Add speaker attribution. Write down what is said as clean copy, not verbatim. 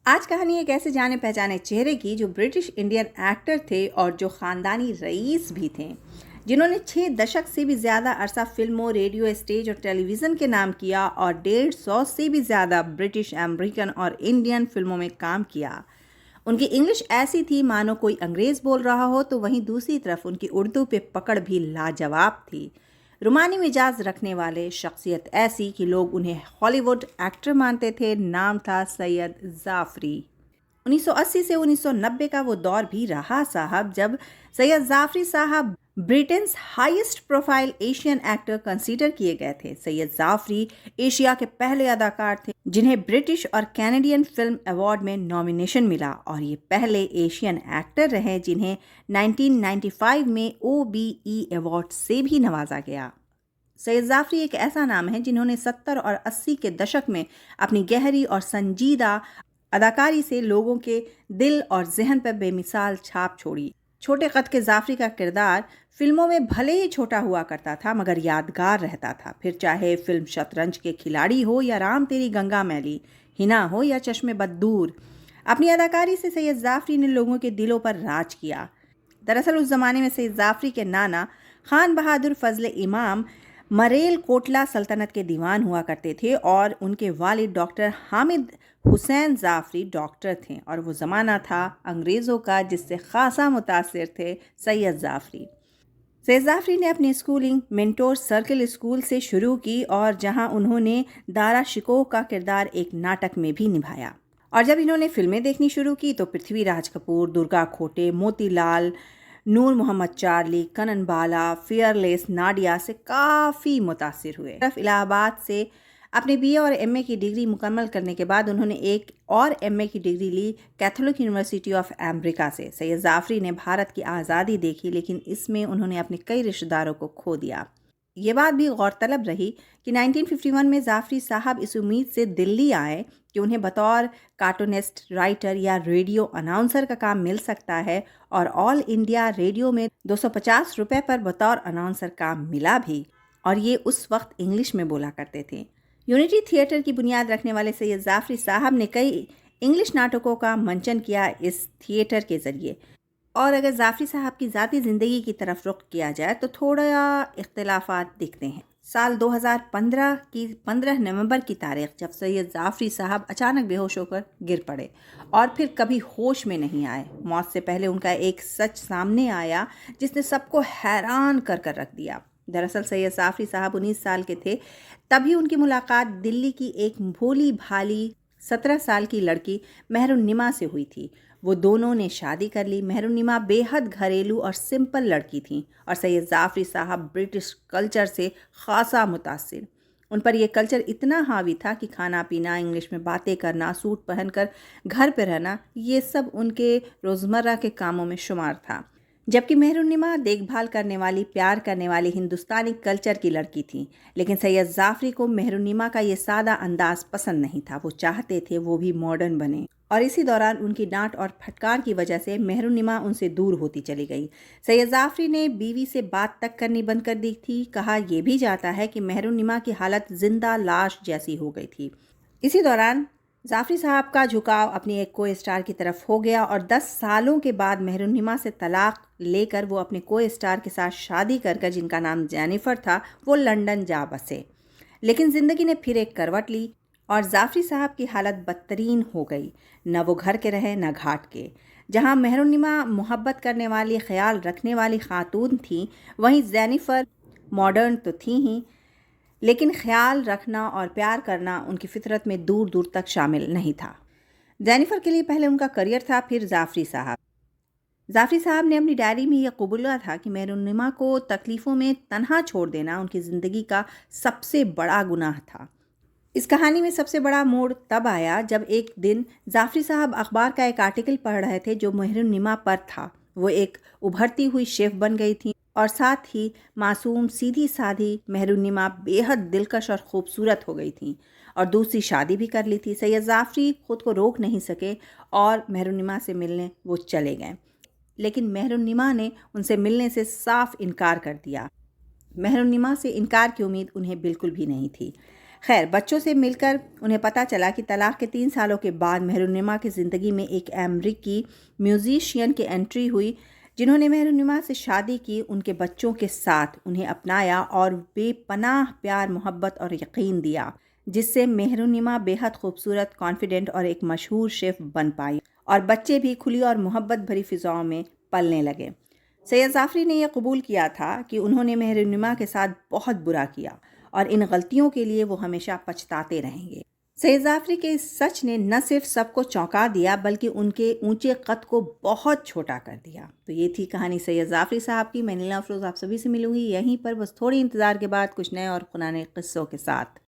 Speaker 1: آج کہانی ایک ایسے جانے پہچانے چہرے کی جو برٹش انڈین ایکٹر تھے اور جو خاندانی رئیس بھی تھے، جنہوں نے 6 دشک سے بھی زیادہ عرصہ فلموں، ریڈیو، اسٹیج اور ٹیلی ویژن کے نام کیا اور 150 سے بھی زیادہ برٹش، امریکن اور انڈین فلموں میں کام کیا۔ ان کی انگلش ایسی تھی مانو کوئی انگریز بول رہا ہو، تو وہیں دوسری طرف ان کی اردو پہ پکڑ بھی لاجواب تھی۔ رومانی مزاج رکھنے والے، شخصیت ایسی کہ لوگ انہیں ہالی ووڈ ایکٹر مانتے تھے۔ نام تھا سید جعفری۔ 1980 سے 1990 کا وہ دور بھی رہا صاحب، جب سید جعفری صاحب Britain's highest profile Asian actor considered کیے گئے تھے۔ سید جعفری ایشیا کے پہلے اداکار تھے جنہیں برٹش اور کینیڈین فلم ایوارڈ میں نامینیشن ملا، اور یہ پہلے ایشین ایکٹر رہے جنہیں 1995 میں OBE ایوارڈ سے بھی نوازا گیا۔ سید جعفری ایک ایسا نام ہے جنہوں نے 70 اور 80 کے دشک میں اپنی گہری اور سنجیدہ اداکاری سے لوگوں کے دل اور ذہن پر بے مثال چھاپ چھوڑی۔ چھوٹے قد کے جعفری کا کردار فلموں میں بھلے ہی چھوٹا ہوا کرتا تھا مگر یادگار رہتا تھا، پھر چاہے فلم شطرنج کے کھلاڑی ہو یا رام تیری گنگا میلی، ہنا ہو یا چشم بد دور۔ اپنی اداکاری سے سید جعفری نے لوگوں کے دلوں پر راج کیا۔ دراصل اس زمانے میں سید جعفری کے نانا خان بہادر فضل امام مریل کوٹلا سلطنت کے دیوان ہوا کرتے تھے، اور ان کے والد ڈاکٹر حامد حسین جعفری ڈاکٹر تھے، اور وہ زمانہ تھا انگریزوں کا جس سے خاصا متاثر تھے سید جعفری۔ سید جعفری نے اپنی اسکولنگ منٹور سرکل اسکول سے شروع کی، اور جہاں انہوں نے دارا شکوہ کا کردار ایک ناٹک میں بھی نبھایا، اور جب انہوں نے فلمیں دیکھنی شروع کی تو پرتھوی راج کپور، درگا کھوٹے، موتی لال، نور محمد چارلی، کنن بالا، فیئر لیس ناڈیا سے کافی متاثر ہوئے۔ الہ آباد سے اپنے BA اور MA کی ڈگری مکمل کرنے کے بعد انہوں نے ایک اور MA کی ڈگری لی کیتھولک یونیورسٹی آف امریکہ سے۔ سید جعفری نے بھارت کی آزادی دیکھی، لیکن اس میں انہوں نے اپنے کئی رشتہ داروں کو کھو دیا۔ یہ بات بھی غور طلب رہی کہ 1951 میں جعفری صاحب اس امید سے دلی آئے کہ انہیں بطور کارٹونسٹ، رائٹر یا ریڈیو اناؤنسر کا کام مل سکتا ہے، اور آل انڈیا ریڈیو میں 250 روپے پر بطور اناؤنسر کام ملا بھی، اور یہ اس وقت انگلش میں بولا کرتے تھے۔ یونٹی تھیٹر کی بنیاد رکھنے والے سید جعفری صاحب نے کئی انگلش ناٹکوں کا منچن کیا اس تھیٹر کے ذریعے، اور اگر جعفری صاحب کی ذاتی زندگی کی طرف رخ کیا جائے تو تھوڑا اختلافات دکھتے ہیں۔ سال 2015 کی 15 نومبر کی تاریخ، جب سید جعفری صاحب اچانک بے ہوش ہو کر گر پڑے اور پھر کبھی ہوش میں نہیں آئے۔ موت سے پہلے ان کا ایک سچ سامنے آیا جس نے سب کو حیران کر رکھ دیا۔ دراصل سید جعفری صاحب 19 سال کے تھے، تبھی ان کی ملاقات دلی کی ایک بھولی بھالی 17 سال کی لڑکی مہر النما سے ہوئی تھی۔ وہ دونوں نے شادی کر لی۔ مہر النما بے حد گھریلو اور سمپل لڑکی تھیں، اور سید جعفری صاحب برٹش کلچر سے خاصا متاثر۔ ان پر یہ کلچر اتنا حاوی تھا کہ کھانا پینا، انگلش میں باتیں کرنا، سوٹ پہن کر گھر پہ رہنا، یہ سب ان کے روزمرہ کے کاموں میں شمار تھا۔ جبکہ مہر النما دیکھ بھال کرنے والی، پیار کرنے والی ہندوستانی کلچر کی لڑکی تھی، لیکن سید جعفری کو مہر النما کا یہ سادہ انداز پسند نہیں تھا۔ وہ چاہتے تھے وہ بھی ماڈرن بنے، اور اسی دوران ان کی ڈانٹ اور پھٹکار کی وجہ سے مہر النما ان سے دور ہوتی چلی گئی۔ سید جعفری نے بیوی سے بات تک کرنی بند کر دی تھی۔ کہا یہ بھی جاتا ہے کہ مہر النما کی حالت زندہ لاش جیسی ہو گئی تھی۔ اسی دوران جعفری صاحب کا جھکاؤ اپنی ایک کو اسٹار کی طرف ہو گیا، اور 10 سالوں کے بعد مہر النما سے طلاق لے کر وہ اپنے کو اسٹار کے ساتھ شادی کر جن کا نام جینیفر تھا، وہ لندن جا بسے۔ لیکن زندگی نے پھر ایک کروٹ لی، اور جعفری صاحب کی حالت بدترین ہو گئی۔ نہ وہ گھر کے رہے نہ گھاٹ کے۔ جہاں مہر النما محبت کرنے والی، خیال رکھنے والی خاتون تھیں، وہیں جینیفر ماڈرن تو تھیں ہی، لیکن خیال رکھنا اور پیار کرنا ان کی فطرت میں دور دور تک شامل نہیں تھا۔ جینیفر کے لیے پہلے ان کا کریئر تھا، پھر جعفری صاحب۔ جعفری صاحب نے اپنی ڈائری میں یہ قبولا تھا کہ مہر النما کو تکلیفوں میں تنہا چھوڑ دینا ان کی زندگی کا سب سے بڑا گناہ تھا۔ اس کہانی میں سب سے بڑا موڑ تب آیا جب ایک دن جعفری صاحب اخبار کا ایک آرٹیکل پڑھ رہے تھے جو مہر النما پر تھا۔ وہ ایک ابھرتی ہوئی شیف بن گئی تھیں، اور ساتھ ہی معصوم، سیدھی سادھی مہر النما بے حد دلکش اور خوبصورت ہو گئی تھیں، اور دوسری شادی بھی کر لی تھی۔ سید جعفری خود کو روک نہیں سکے اور مہر النما سے ملنے وہ چلے گئے، لیکن مہر النما نے ان سے ملنے سے صاف انکار کر دیا۔ مہر النما سے انکار کی امید انہیں بالکل بھی نہیں تھی۔ خیر بچوں سے مل کر انہیں پتہ چلا کہ طلاق کے 3 سالوں کے بعد مہرنما کی زندگی میں ایک امریکی میوزیشین کی انٹری ہوئی جنہوں نے مہرنما سے شادی کی، ان کے بچوں کے ساتھ انہیں اپنایا اور بے پناہ پیار محبت اور یقین دیا، جس سے مہرنما بے حد خوبصورت، کانفیڈنٹ اور ایک مشہور شیف بن پائی اور بچے بھی کھلی اور محبت بھری فضاؤں میں پلنے لگے۔ سید جعفری نے یہ قبول کیا تھا کہ انہوں نے مہرنما کے ساتھ بہت برا کیا اور ان غلطیوں کے لیے وہ ہمیشہ پچھتاتے رہیں گے۔ سید جعفری کے اس سچ نے نہ صرف سب کو چونکا دیا بلکہ ان کے اونچے قد کو بہت چھوٹا کر دیا۔ تو یہ تھی کہانی سید جعفری صاحب کی۔ میں نیلا افروز آپ سبھی سے ملوں گی یہیں پر، بس تھوڑی انتظار کے بعد کچھ نئے اور پرانے قصوں کے ساتھ۔